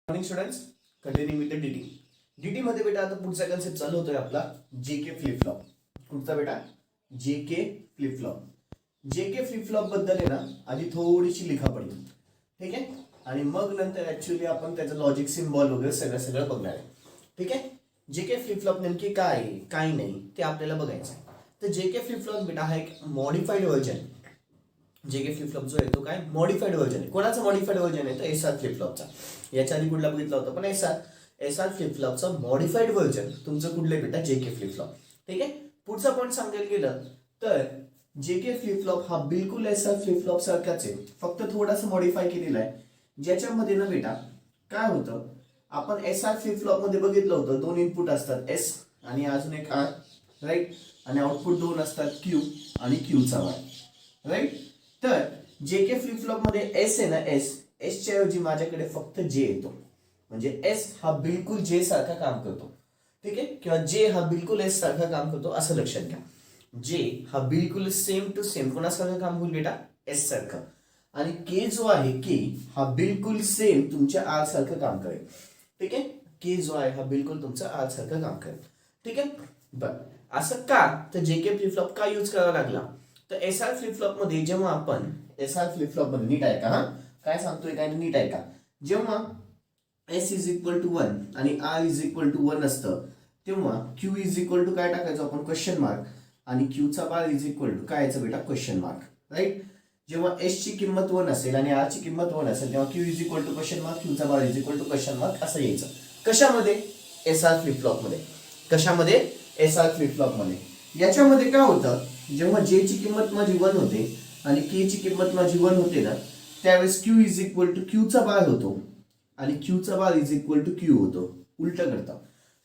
Morning students, continue with the DT. DT मध्ये बेटा आता पुढचा कन्सेप्ट चालू होतोय आपला जेके फ्लिप फ्लॉप. कुठचा बेटा? JK flip flop. JK flip flop बद्दल आहे ना आधी थोडीशी लिखापडी, ठीक आहे, आणि मग नंतर ऍक्च्युअली आपण त्याचं लॉजिक सिम्बॉल वगैरे सगळं बघणार आहे. ठीक आहे. जेके फ्लिप फ्लॉप नेमकी काय आहे काय नाही ते आपल्याला बघायचं आहे. तर जेके फ्लिप फ्लॉप बेटा हा एक modified version. JK flip flop जो आहे तो काय मॉडिफाईड व्हर्जन आहे. कोणाचा मॉडिफाईड व्हर्जन आहे? तर एसआर फ्लिप फ्लॉपचा. याच्या आधी कुठला बघितला होता पण एसआर फ्लिप फ्लॉपचा मॉडिफाईड व्हर्जन तुमचं कुठले बेटा? JK flip flop. ठीक आहे. पुढचा पॉईंट सांगायला गेलं तर जेके फ्लिप फ्लॉप हा बिलकुल एसआर फ्लिप फ्लॉप सारखाच आहे, फक्त थोडासा मॉडिफाय केलेला आहे. ज्याच्यामध्ये ना बेटा काय होतं, आपण एसआर फ्लिप फ्लॉप मध्ये बघितलं होतं दोन इनपुट असतात एस आणि अजून एक आर, राईट, आणि आउटपुट दोन असतात क्यू आणि क्यूचा वाय, राईट. तर जेके फ्लिप फ्लॉप मध्ये एस आहे ना, एस च्या ऐवजी माझ्याकडे फक्त जे येतो, म्हणजे एस हा बिलकुल जे सारखा काम करतो. ठीक आहे, किंवा जे हा बिलकुल एस सारखा काम करतो असं लक्षात घ्या. जे हा बिलकुल सेम टू सेम कोणासारखं काम होईल बेटा? एस सारखं. आणि के जो आहे के हा बिलकुल सेम तुमच्या आर सारखं काम करेल. ठीक आहे, के जो आहे हा बिलकुल तुमचा आर सारखं काम करेल. ठीक आहे. बर, असं का? तर जेके फ्लिप फ्लॉप का यूज करावा लागला? तर एसआर फ्लिप फ्लॉप मध्ये जेव्हा आपण एसआर फ्लिप फ्लॉप मध्ये नीट आहे का? हा काय सांगतोय काय नीट आहे का? जेव्हा एस इज इक्वल टू 1 आणि आर इज इक्वल टू 1 असतं तेव्हा क्यू इज इक्वल टू काय टाकायचं आपण? Question mark. आणि क्यूचा बार इज इक्वल टू काय यायचं बेटा? Question mark, right. जेव्हा एस ची किंमत 1 असेल आणि आर ची किंमत 1 असेल तेव्हा Q is equal to question mark, क्यूचा bar is equal to question mark असं यायचं. कशामध्ये? एसआर फ्लिप फ्लॉप मध्ये. कशामध्ये? एसआर फ्लिप फ्लॉप मध्ये. याच्यामध्ये काय होतं, जेव्हा जे ची किंमत माझी 1 होते आणि के ची किंमत माझी 1 होते ना, त्यावेळेस क्यू इज इक्वल टू क्यूचा बार होतो आणि क्यूचा bar is equal to Q होतो. उलट करता,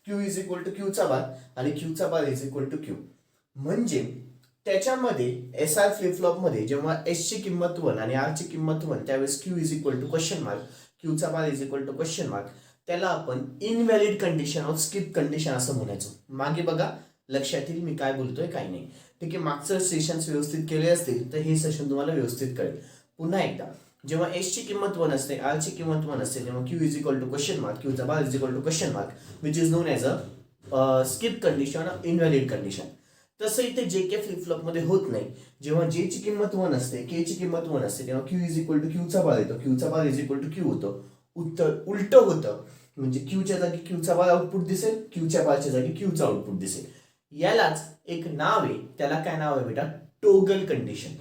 क्यू इज इक्वल टू क्यूचा बार आणि क्यूचा bar is equal to Q. म्हणजे त्याच्यामध्ये एसआर फ्लिप फ्लॉप मध्ये जेव्हा एस ची किंमत 1 आणि आर ची किंमत 1 त्यावेळेस Q is equal to question mark, क्यूचा bar is equal to question mark, त्याला आपण invalid condition of skip condition असं म्हणायचो. मागे बघा, लक्षात येईल मी काय बोलतोय काय नाही. ठीक आहे, मागचं सेशन व्यवस्थित केले असतील तर हे सेशन तुम्हाला व्यवस्थित कळेल. पुन्हा एकदा, जेव्हा एस ची किंमत 1 असते, आर ची किंमत 1 असते, तेव्हा Q is equal to question mark, क्यूचा bar is equal to question mark, which is known as a skip condition, invalid condition. तसं इथे जेके फ्लिप फ्लॉप मध्ये होत नाही. जेव्हा जे ची किंमत 1 असते, के ची किंमत 1 असते, तेव्हा क्यू इज इक्वल टू क्यूचा बार येतो, क्यूचा bar is equal to Q होतो. उत्तर उलट होतं, म्हणजे क्यूच्या जागी क्यूचा बार आउटपुट दिसेल, क्यूच्या बारच्या जागी क्यूचा आउटपुट दिसेल. यालाच एक नाव आहे, त्याला काय नाव आहे बेटा? Toggle condition.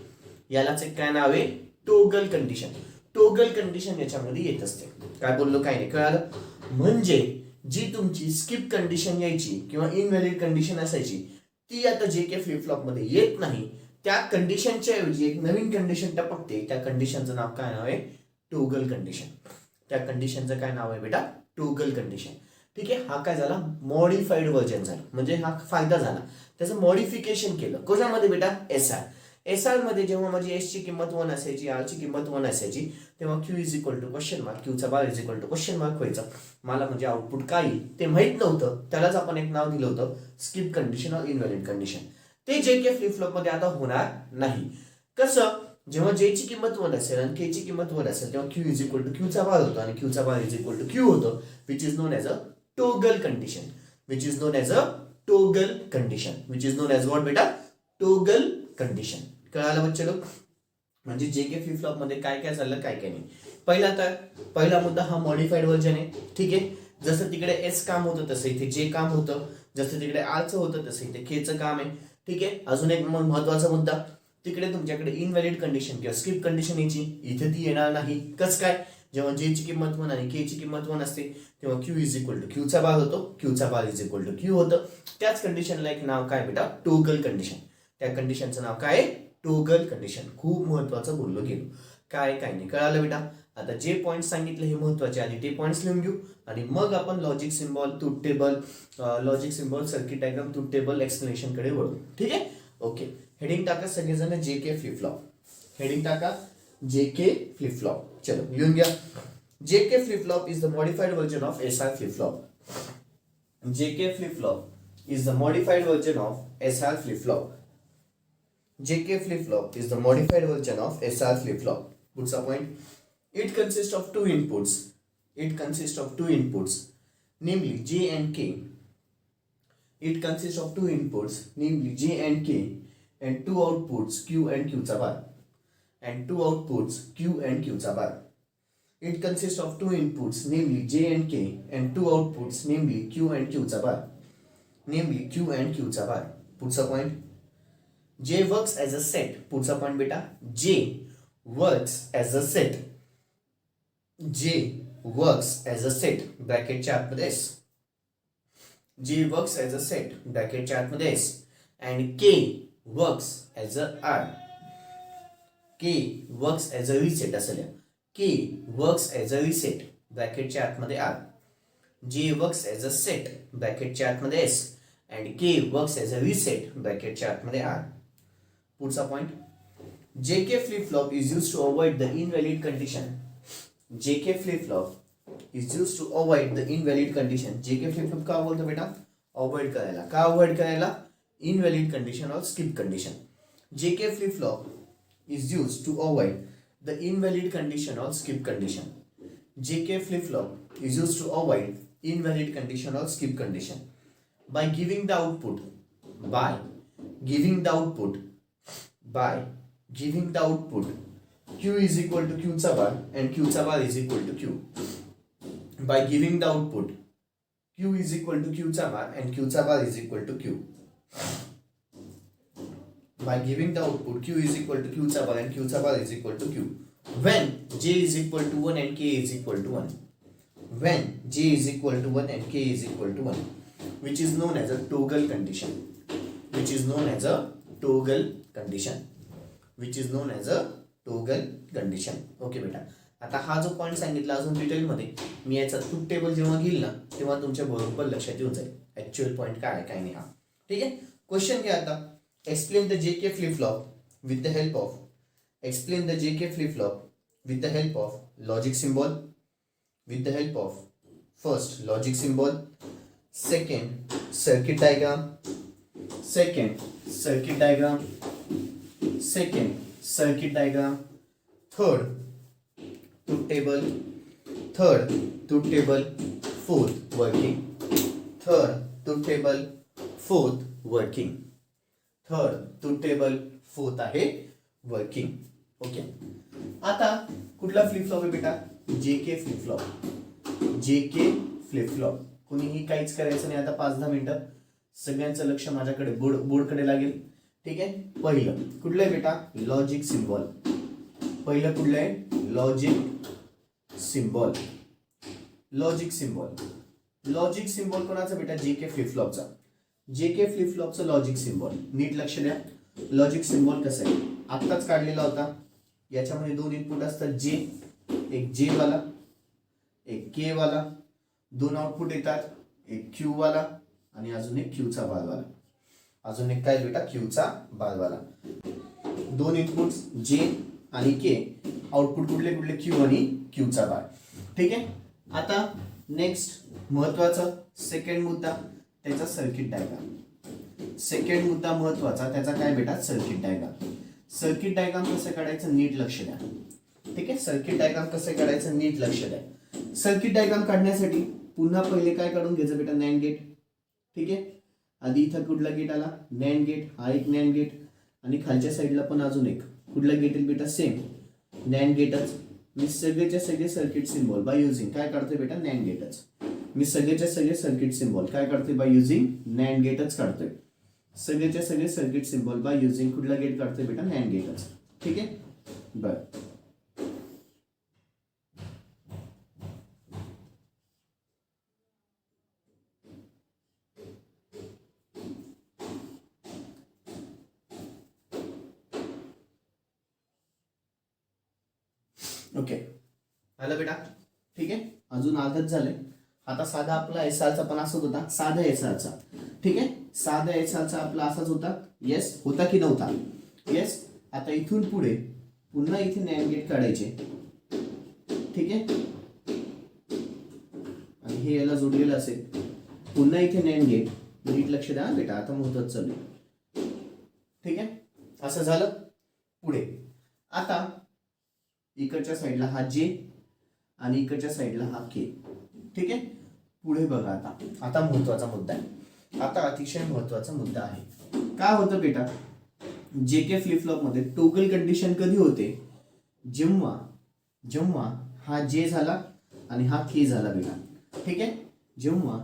यालाच एक काय नाव आहे? Toggle condition. टोगल कंडिशन याच्यामध्ये येत असते. काय बोललो काय नाही कळालं? म्हणजे जी तुमची स्किप कंडिशन यायची किंवा इनव्हॅलिड कंडिशन असायची ती आता जेके फ्लिप फ्लॉप मध्ये येत नाही. त्या कंडिशनच्या ऐवजी एक नवीन कंडिशन टपकते. त्या कंडिशनचं नाव काय नाव आहे? Toggle condition. त्या कंडिशनचं काय नाव आहे बेटा? Toggle condition. ठीक आहे, हा काय झाला? मॉडिफाईड व्हर्जन झाला, म्हणजे हा फायदा झाला. त्याचं मॉडिफिकेशन केलं. कशामध्ये बेटा? एसआर. एसआर मध्ये जेव्हा माझी एस ची किंमत 1 असायची, आर ची किंमत 1 असायची, तेव्हा Q is equal to question mark, क्यूचा bar is equal to question mark व्हायचा. मला म्हणजे आउटपुट काय येईल ते माहित नव्हतं, त्यालाच आपण एक नाव दिलं होतं स्किप कंडिशन और इनव्हॅलिड कंडिशन. ते जेके फ्लिप फ्लॉप मध्ये आता होणार नाही. कसं? जेव्हा जे ची किंमत 1 असेल आणि के ची किंमत 1 असेल तेव्हा क्यू इज इक्वल टू क्यूचा बार होतो आणि क्यूचा bar is equal to Q होतो, which is known as a toggle condition. Which is known as a toggle condition. Which is known as what बेटा? Toggle condition. कळालं बच्चे लोक? म्हणजे जेके फ्लिप फ्लॉप मध्ये काय काय चाललं काय काय नाही. पहिला मुद्दा हा मॉडिफाईड व्हर्जन आहे. ठीक आहे, जसं तिकडे एस काम होतं तसं इथे जे काम होतं, जसं तिकडे आरचं होतं तसं इथे केचं काम आहे. ठीक आहे, अजून एक महत्वाचा मुद्दा, तिकडे तुमच्याकडे इनव्हॅलिड कंडिशन किंवा स्किप कंडिशन यायची, इथे ती येणार नाही. कसं काय? जेव्हा जे ची किंमत 1 आणि के ची किंमत 1 असते तेव्हा क्यू इज इक्वल टू क्यूचा बार होतो, क्यूचा bar is equal to Q होतं. त्याच कंडिशनला एक नाव काय बेटा? Toggle condition. त्या कंडिशनचं नाव काय? Toggle condition. खूप महत्वाचं बोललो गेलो. काय नाही कळालं बेटा? आता जे पॉईंट सांगितले हे महत्वाचे, आधी ते पॉईंट्स लिहून घेऊ आणि मग आपण logic symbol, truth table, logic symbol, circuit diagram, truth table, explanation कडे वळू. ठीक आहे, ओके. हेडिंग टाका सगळेजण जेके फ्लिप फ्लॉप. हेडिंग टाका जेके फ्लिप फ्लॉप. चलो लिहून घ्या. JK flip flop is the modified version of SR flip flop. JK flip flop is the modified version of SR flip flop. JK flip-flop is the modified version of SR flip-flop. Puts a point. It consists of two inputs. It consists of two inputs, namely J and K. It consists of two inputs, namely J and K, and two outputs Q and Q चा bar. And two outputs Q and Q चा bar. It consists of two inputs, namely J and K, and two outputs, namely Q and Q चा bar. Namely Q and Q चा bar. पुढचा point. J works as a set. पुढचा point बेटा. J works as a set. J works as a set. Bracket च्या आतमध्ये S. J works as a set. Bracket च्या आतमध्ये S. And K works as a R. K works as a reset असेल. K works as a reset. Bracket च्या आतमध्ये R. J works as a set. Bracket च्या आतमध्ये S. And K works as a reset. Bracket च्या आतमध्ये R. पुढचा point. JK flip-flop is used to avoid the invalid condition. JK flip-flop is used to avoid the invalid condition. JK flip-flop का बोलतो बेटा? Avoid करायला. का avoid करायला? Invalid condition or skip condition. JK flip-flop is used to avoid the invalid condition or skip condition. JK flip-flop is used to avoid invalid condition or skip condition by giving the output Q is equal to Q चा bar and Q चा bar is equal to Q. By giving the output Q is equal to Q चा bar and Q चा bar is equal to Q. By giving the output Q is equal to Q चा bar and Q चा bar is equal to Q. When J is equal to 1 and K is equal to 1. When J is equal to 1 and K is equal to 1. Which is known as a toggle condition. Which is known as a toggle condition. Which is known as a toggle condition. Okay बेटा. आता हा जो point सांगितला अजून detail मध्ये मी याचा truth table जेव्हा घेईल ना तेव्हा तुमच्या बरोबर लक्षात येऊन जाईल ऍक्च्युअल पॉइंट काय आहे काय नाही हा. ठीक आहे. क्वेश्चन घ्या आता. Explain the JK flip-flop with the help of logic symbol, with the help of first logic symbol, second circuit diagram, third truth table, fourth working. Third truth table fourth आहे वर्किंग. ओके. आता कुठला flip flop आहे बेटा? JK flip flop. कुणीही काहीच करायचं नाही आता 5-10 मिनिटं. सगळ्यांचं लक्ष माझ्याकडे बोर्डकडे लागेल. ठीक आहे. पहिलं कुठलं आहे बेटा? Logic symbol. पहिलं कुठलं आहे? लॉजिक सिम्बॉल कोणाचा बेटा? JK फ्लिप फ्लॉपचा. JK फ्लिप फ्लॉपचं लॉजिक सिम्बॉल नीट लक्ष द्या. लॉजिक सिम्बॉल कसं आहे? आत्ताच काढलेला होता. याच्यामध्ये दोन इनपुट असतात J, एक J वाला एक K वाला. दोन आउटपुट येतात, एक Q वाला आणि अजून एक Q चा बार वाला. अजून एक काय बेटा? Q चा बार वाला. दोन इनपुट्स J आणि K. आउटपुट कुठले कुठले? Q आणि Q चा बार. ठीक आहे. आता नेक्स्ट महत्वाचं सेकंड मुद्दा त्याचा सर्किट डायग्राम. सेकंड मुद्दा महत्वाचा त्याचा काय बेटा? Circuit diagram. सर्किट डायग्राम कसं काढायचं नीट लक्ष द्या. ठीक आहे. सर्किट डायग्राम कसं काढायचं नीट लक्ष द्या. सर्किट डायग्राम काढण्यासाठी पुन्हा पहिले काय काढून घ्यायचं बेटा? NAND gate. ठीक आहे. आधी इथं कुठला गेट आला? NAND gate. हा एक नॅन्ड गेट आणि खालच्या साईडला पण अजून एक कुठला गेट येईल बेटा? Same NAND गेटच. मी सगळेच्या सगळे सर्किट सिम्बॉल बाय युजिंग काय काढतोय बेटा? नॅन्ड गेटच. मी सगळेच्या सगळे सर्किट सिम्बॉल काय काढतोय? बाय युजिंग नॅन्ड गेटच काढतोय. सगळेच्या सगळे सर्किट सिम्बॉल बाय युजिंग कुठला गेट काढतोय बेटा? नॅन्ड गेटच. ठीक आहे. बरं. ओके. आलं बेटा? ठीक आहे. अजून अर्धच झालंय. आता साधा आपला एसआरचा पण असंच होता. साधा एसआरचा. ठीक आहे. साधा एसआरचा आपला असाच होता. येस होता की नव्हता? येस. आता इथून पुढे पुन्हा इथे नॅन्ड गेट काढायचे. ठीक आहे. आणि हे याला जोडलेलं असेल. पुन्हा इथे नॅन्ड गेट. नीट लक्ष द्या बेटा. आता महत्वाचं चालू आहे. ठीक आहे. असं झालं. पुढे आता इकडच्या साईडला हा J आणि इकडच्या साईडला हा के. ठीक आहे. पुढे बघा आता महत्वाचा मुद्दा आहे. आता अतिशय महत्वाचा मुद्दा आहे. काय होतं बेटा, जेके फ्लिप फ्लॉप मध्ये टोगल कंडिशन कधी होते, जेव्हा हा जे झाला आणि हा के झाला बेटा. ठीक आहे. जेव्हा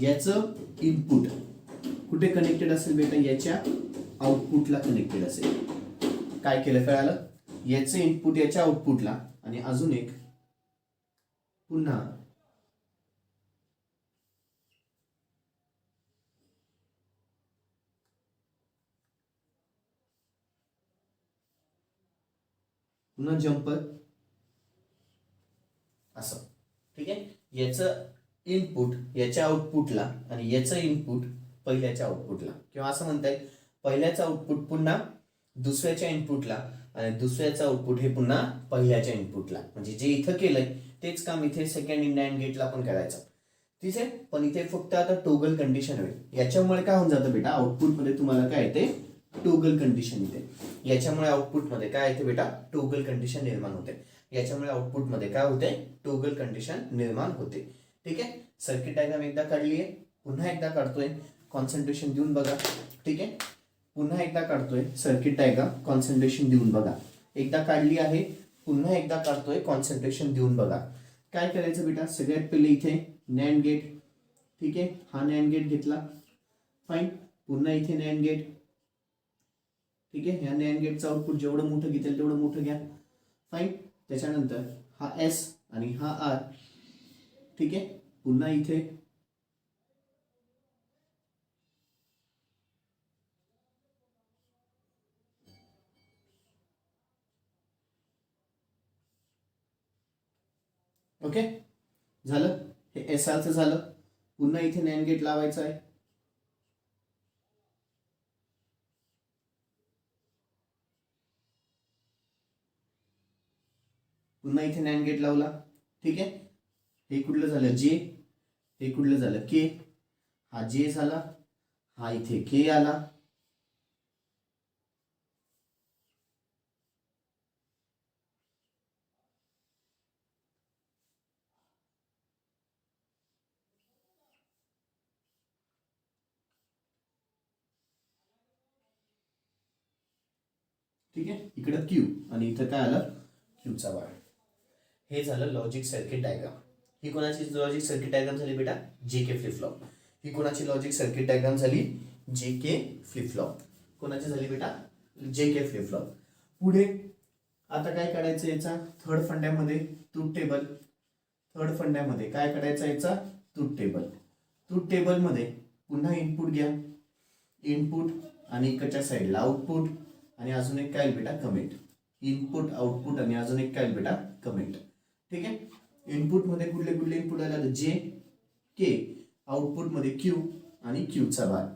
याचं इनपुट कुठे कनेक्टेड असेल बेटा, याच्या आउटपुटला कनेक्टेड असेल. काय केलं कळालं, याचं इनपुट याच्या आउटपुटला आणि अजून एक पुन्हा जम्पर असं. ठीक आहे. याचं इनपुट याच्या आउटपुटला आणि याचं इनपुट पहिल्याच्या आउटपुटला, किंवा असं म्हणता येईल पहिल्याचं आउटपुट पुन्हा दुसऱ्याच्या इनपुटला आणि दुसऱ्याचं आउटपुट हे पुन्हा पहिल्याच्या इनपुटला. म्हणजे जे इथं केलंय तेच काम इथे सेकंड इन अँड गेटला पण करायचं. ठीक आहे. पण इथे फक्त आता टोगल कंडिशन होईल. याच्यामुळे काय होऊन जातं बेटा, आउटपुटमध्ये तुम्हाला काय येते, टोगल कंडिशन येते. याच्यामुळे आउटपुटमध्ये काय येते बेटा, टोगल कंडिशन निर्माण होते. याच्यामुळे आउटपुटमध्ये काय होते, टोगल कंडिशन निर्माण होते. ठीक आहे. सर्किट डायग्राम एकदा काढली आहे, पुन्हा एकदा काढतोय, कॉन्सन्ट्रेशन देऊन बघा. ठीक आहे. पुन्हा एकदा काढतोय सर्किट डायग्राम, कॉन्सन्ट्रेशन देऊन बघा. एकदा काढली आहे, पुन्हा एकदा काढतोय, कॉन्सन्ट्रेशन देऊन बघा. काय करायचं बेटा, सगळ्यात पहिले इथे नॅन्ड गेट. ठीक आहे. हा नॅन्ड गेट घेतला, फाईन. पुन्हा इथे नॅन्ड गेट. ठीक आहे. ह्या नॅन्ड गेटचं आउटपुट जेवढं मोठं घेतील तेवढं मोठं घ्या, फाईन. त्याच्यानंतर हा एस आणि हा आर. ठीक आहे. पुन्हा इथे ओके झालं. हे एस आरचं झालं. पुन्हा इथे नॅन्ड गेट लावायचं आहे. पुन्हा इथे नॅन्ड गेट लावला. ठीक आहे. हे कुठलं झालं, जे. हे कुठलं झालं, के. हा जे झाला, हा इथे के आला. ठीक आहे. इकडं क्यू आणि इथं काय आलं, क्यूचा बार. हे झालं लॉजिक सर्किट डायग्राम. ही कोणाची लॉजिक सर्किट डायग्राम झाली बेटा, जेके फ्लिप फ्लॉप. ही कोणाची लॉजिक सर्किट डायग्राम झाली, जेके फ्लिप फ्लॉप. कोणाची झाली बेटा, जेके फ्लिप फ्लॉप. पुढे आता काय काढायचं, याचा थर्ड फंड्यामध्ये ट्रूथ टेबल. थर्ड फंड्यामध्ये काय काढायचं, याचा ट्रूथ टेबल. ट्रूथ टेबल मध्ये पुन्हा इनपुट घ्या, इनपुट आणि इकडच्या साईडला आउटपुट आणि अजून एक काय बेटा, कमेंट. इनपुट आउटपुट आणि अजून एक काय बेटा, कमेंट. ठीक आहे. इनपुट मध्ये कुठले कुठले इनपुट आला, जे, के. आउटपुट मध्ये क्यू आणि क्यूचा बार.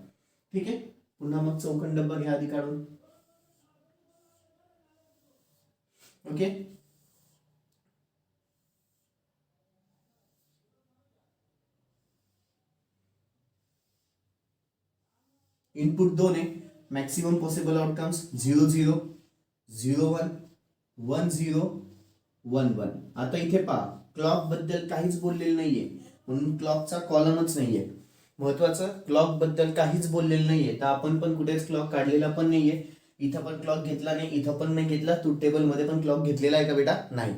ठीक आहे. पुन्हा मग चौकन डब्बा घ्या आधी काढून. ओके. इनपुट 2 आहे, मॅक्सिमम पॉसिबल आउटकम्स 0 0 0 1 1 0 1 1. आता इथे पहा, क्लॉक बद्दल काहीच बोललेलं नाहीये, म्हणून क्लॉकचा कॉलमच नाहीये. महत्वाचं, क्लॉक बद्दल काहीच बोललेलं नाहीये, तर आपण पण कुठेच क्लॉक काढलेला पण नाहीये. इथं पण क्लॉक घेतला नाही, इथं पण नाही घेतला. ट्रूथ टेबल मध्ये पण क्लॉक घेतलेला आहे का बेटा, नाही.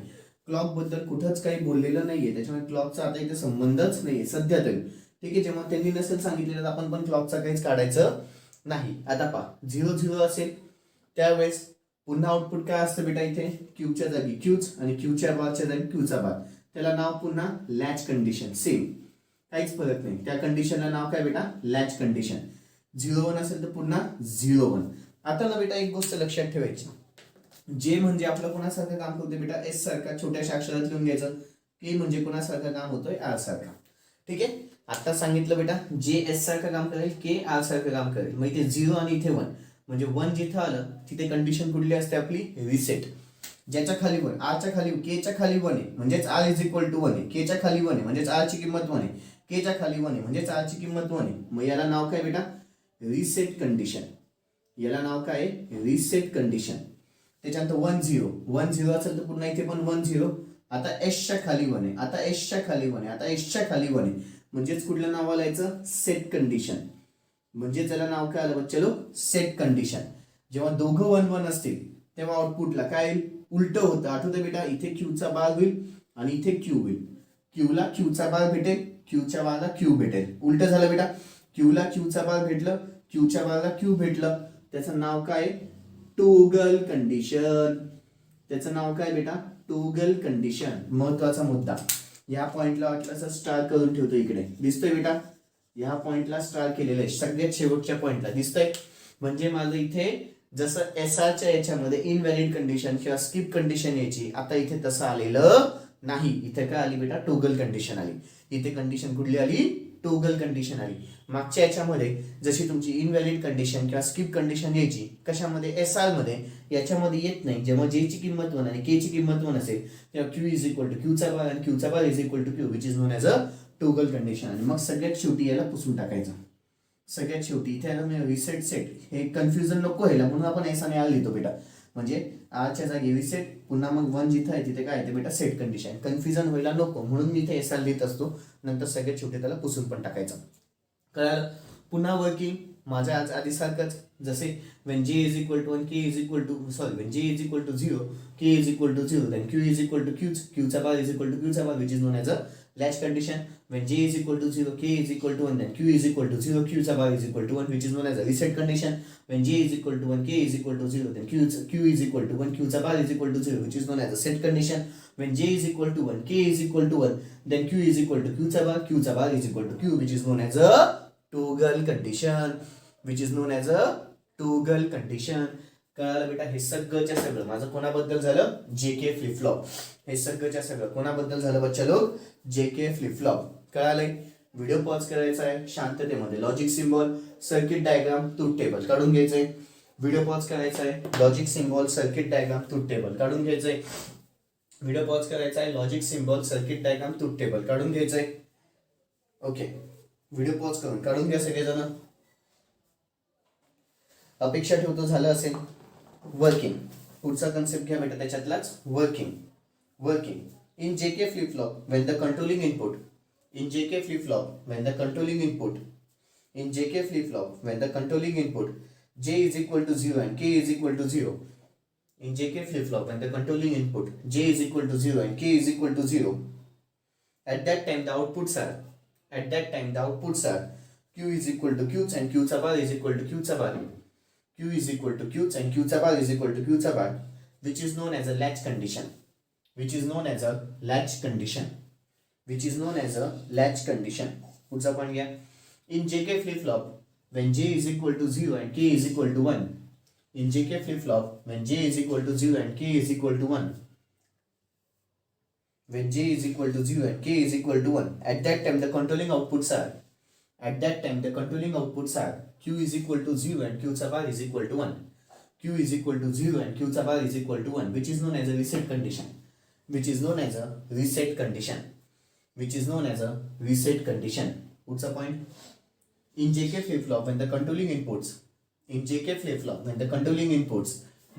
क्लॉक बद्दल कुठंच काही बोललेलं नाहीये, त्याच्यामुळे क्लॉकचा आता इथे संबंधच नाहीये सध्या तरी. ठीक आहे. जेव्हा त्यांनी नसेल सांगितलेलं तर आपण पण क्लॉकचा काहीच काढायचं नाही. आता पहा, 0 0 असेल त्यावेळेस पुन्हा आउटपुट काय असतं बेटा, इथे क्यूच्या जागी क्यूच आणि क्यूच्या बारच्या जागी क्यूचा बार. त्याला नाव पुन्हा लॅच कंडिशन, सेम, काहीच फरक नाही. त्या कंडिशनला नाव काय बेटा, लॅच कंडिशन. 0 1 असेल तर पुन्हा 0 1. आता ना बेटा एक गोष्ट लक्षात ठेवायची, जे म्हणजे आपलं कोणासारखं काम करतोय बेटा, एस सारखा छोट्याशा अक्षरात लिहून घ्यायचं. के म्हणजे कोणासारखं काम होतोय, आर सारखा. ठीक आहे. आता सांगितलं बेटा, जे एस सारखं काम करेल, के आर सारखं काम करेल. मग इथे 0 आणि इथे 1, म्हणजे 1 जिथं आलं तिथे कंडिशन कुठली असते आपली, रिसेट. ज्याच्या खाली 1, आरच्या खाली, के च्या खाली 1 आहे म्हणजेच आर इज इक्वल टू 1 आहे. के च्या खाली 1 आहे म्हणजेच आर ची किंमत 1 आहे. के च्या खाली 1 आहे म्हणजेच आर ची किंमत 1 आहे. मग याला नाव काय बेटा, रिसेट कंडिशन. याला नाव काय आहे, रिसेट कंडिशन. त्याच्यानंतर 1 0 1 0 असेल तर पुन्हा इथे पण 1 0 आता एसच्या खाली 1 आहे, आता एसच्या खाली 1 आहे, आता एसच्या खाली 1 आहे, म्हणजेच कुठलं नाव आलायचं सेट कंडिशन. म्हणजे त्याला नाव काय आलं बच्चे लोक सेट कंडिशन. जेव्हा दोघं 1 1 असतील तेव्हा आउटपुटला काय येईल उलट होतं. आठवतं बेटा इथे क्यूचा बार होईल आणि इथे क्यू होईल. क्यूला क्यूचा बार भेटेल, क्यूच्या बारला क्यू भेटेल. उलट झालं बेटा, क्यूला क्यूचा बार भेटलं, क्यूच्या बारला क्यू भेटलं. त्याचं नाव काय टोगल कंडिशन. त्याचं नाव काय बेटा टोगल कंडिशन. महत्वाचा मुद्दा. या पॉइंटला वाटलं स्टार करून ठेवतो इकडे, दिसतोय बेटा या पॉइंटला स्टार केलेलं आहे सगळ्यात शेवटच्या पॉइंटला दिसतंय. म्हणजे माझं इथे जसं एसआरच्या याच्यामध्ये इनव्हॅलिड कंडिशन किंवा स्किप कंडिशन यायची, आता इथे तसं आलेलं नाही. इथे काय आली बेटा टोगल कंडिशन आली. इथे कंडिशन कुठली आली टोगल कंडिशन आली. मागच्या याच्यामध्ये जशी तुमची इनव्हॅलिड कंडिशन किंवा स्किप कंडिशन यायची कशामध्ये एसआर मध्ये, याच्यामध्ये येत नाही. जेव्हा जे ची किंमत 1 आणि के ची किंमत 1 असेल तेव्हा क्यू इज इक्वल टू क्यूचा बार आणि क्यूचा bar is equal to Q which is known as a toggle condition. आणि मग सगळ्यात शेवटी याला पुसून टाकायचं. सगळ्यात शेवटी इथे मी रिसेट सेट हे कन्फ्युजन नको व्हायला म्हणून आपण एस आणि आर लिहितो बेटा. म्हणजे आरच्या जागी रिसेट, पुन्हा मग 1 जिथं आहे तिथे काय येते बेटा सेट कंडिशन. कन्फ्युजन व्हायला नको म्हणून मी इथे एस आर लिहित असतो. नंतर सगळ्यात शेवटी त्याला पुसून पण टाकायचं. कळालं. पुन्हा वर्किंग माझ्या आज आधी सारखंच. जसे when j is equal to 1 k is equal to when j is equal to 0 k is equal to 0 then q is equal to q चा bar is equal to q चा bar which is known as a latch condition. When j is equal to 0 k is equal to 1 then q is equal to 0 q चा bar is equal to 1 which is known as a reset condition. When j is equal to 1 k is equal to 0 then q is equal to 1 q चा bar is equal to 0 which is known as a set condition. When j is equal to 1 k is equal to 1 then q is equal to q चा bar is equal to q which is known as a toggle condition. Which is known as a toggle condition. कळालं बेटा. हे सगळंच्या सगळं माझं कोणाबद्दल झालं JK flip flop. हे सगळंच्या सगळं कोणाबद्दल झालं बच्चा लोक जेके फ्लिप फ्लॉप. कळालंय. व्हिडिओ पॉज करायचा आहे शांततेमध्ये. Logic symbol circuit diagram truth table काढून घ्यायचंय. व्हिडिओ पॉज करायचा आहे logic symbol circuit diagram truth table काढून घ्यायचंय. व्हिडिओ पॉज करायचा आहे logic symbol circuit diagram truth table काढून घ्यायचंय. ओके. व्हिडिओ पॉज करून काढून घ्या सगळेजण. अपेक्षा ठेवतो झालं असेल. वर्किंग पुढचा कन्सेप्ट घ्या बेटा त्याच्यातलाच. Working working in JK flip flop when the controlling input in JK flip flop when the controlling input in JK flip flop when the controlling input J is equal to 0 and k is equal to 0. In JK flip flop when the controlling input j is equal to 0 and k is equal to 0, at that time the outputs are q is equal to q and q चा bar is equal to q चा bar, q is equal to q and q चा bar is equal to q चा bar, which is known as a latch condition. पुढचा point घ्या. In JK flip flop when j is equal to 0 and k is equal to 1, in JK flip flop when j is equal to 0 and k is equal to 1, when j is equal to 0 and k is equal to 1, at that time the controlling outputs are q is equal to 0 and q चा bar is equal to 1, q is equal to 0 and q चा bar is equal to 1, which is known as a reset condition. पुढचा point. In JK flip flop when the controlling inputs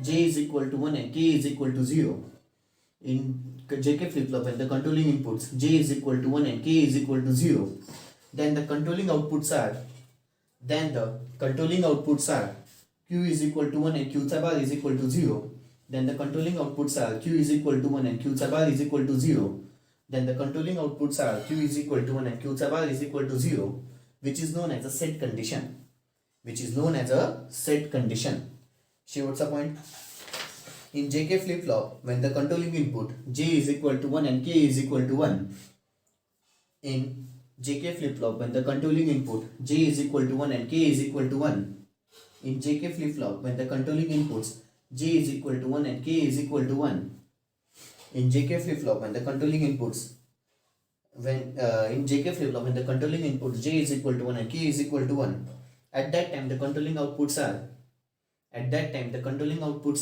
j is equal to 1 and k is equal to 0, in JK flip flop when the controlling inputs j is equal to 1 and k is equal to 0, then the controlling outputs are q is equal to 1 and q चा bar is equal to 0, then the controlling outputs are q is equal to 1 and q चा bar is equal to 0, then the controlling outputs are q is equal to 1 and q चा bar is equal to 0, which is known as a set condition. शेवटचा point. In JK flip flop when the controlling input j is equal to 1 and k is equal to 1, in JK flip flop when the controlling input j is equal to 1 and k is equal to 1, in JK flip flop when the controlling inputs j is equal to 1 and k is equal to 1, in JK flip flop when the controlling inputs in JK flip flop when the controlling input j is equal to 1 and k is equal to 1, at that time the controlling outputs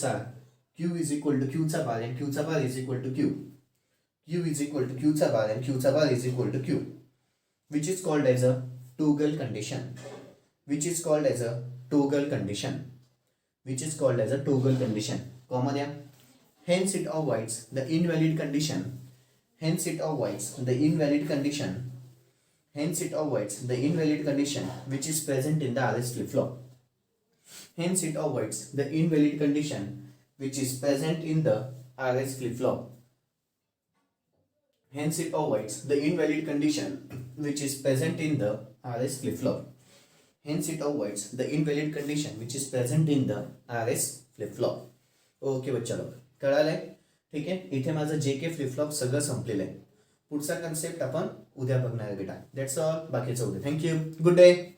are q is equal to q चा bar and q चा bar is equal to q, q is equal to q चा bar and q चा bar is equal to q, which is called as a toggle condition. Comma द्या. Hence it avoids the invalid condition hence it avoids the invalid condition, hence it avoids the invalid condition which is present in the RS flip-flop. Hence it avoids the invalid condition which is present in the RS flip-flop. Hence it avoids the invalid condition which is present in the RS flip-flop. Hence it avoids the invalid condition which is present in the RS flip-flop. Okay बच्चा लोग, कळालंय? ठीक आहे, इथे माझं JK flip-flop सगळं संपलेलं आहे. पुढचा concept आपण उद्या बघणार आहे बेटा. That's all. बाकीचं उद्या. थँक्यू. Good day.